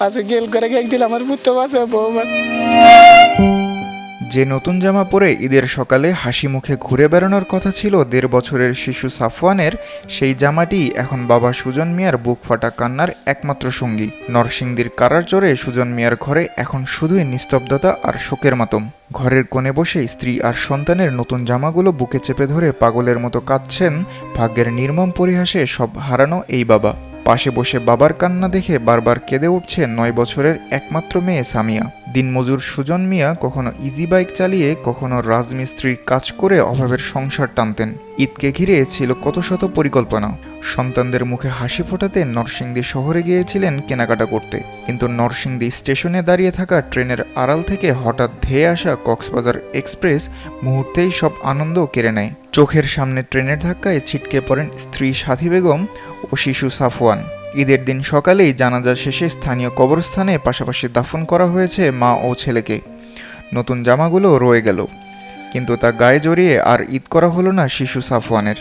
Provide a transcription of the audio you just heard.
আজকে গেল করে কেক দিল আমার পুত্র বাচ্চা বউ যে নতুন জামা পরে ঈদের সকালে হাসি মুখে ঘুরে বেড়ানোর কথা ছিল ১.৫ বছরের শিশু সাফওয়ানের, সেই জামাটি এখন বাবা সুজন মিয়ার বুক ফাটা কান্নার একমাত্র সঙ্গী। নরসিংদীর কারারচরে সুজন মিয়ার ঘরে এখন শুধুই নিস্তব্ধতা আর শোকের মাতম। ঘরের কোণে বসে স্ত্রী আর সন্তানের নতুন জামাগুলো বুকে চেপে ধরে পাগলের মতো কাঁদছেন। ভাগ্যের নির্মম পরিহাসে সব হারানো এই বাবা। পাশে বসে বাবার কান্না দেখে বারবার কেঁদে উঠছে ৯ বছরের একমাত্র মেয়ে সামিয়া। দিনমজুর সুজন মিয়া কখনো ইজি বাইক চালিয়ে, কখনো রাজমিস্ত্রির কাজ করে অভাবের সংসার টানতেন। ঈদকে ঘিরে ছিল কত শত পরিকল্পনা। সন্তানদের মুখে হাসি ফোটাতে নরসিংদী শহরে গিয়েছিলেন কেনাকাটা করতে, কিন্তু নরসিংদী স্টেশনে দাঁড়িয়ে থাকা ট্রেনের আড়াল থেকে হঠাৎ ধেয়ে আসা কক্সবাজার এক্সপ্রেস মুহূর্তেই সব আনন্দ কেড়ে নেয়। চোখের সামনে ট্রেনের ধাক্কায় ছিটকে পড়েন স্ত্রী সাথী বেগম ও শিশু সাফওয়ান। ঈদের দিন সকালেই জানাজা শেষে স্থানীয় কবরস্থানে পাশাপাশি দাফন করা হয়েছে মা ও ছেলেকে। নতুন জামাগুলো রয়ে গেল, কিন্তু তা গায়ে জড়িয়ে আর ঈদ করা হলো না শিশু সাফওয়ানের।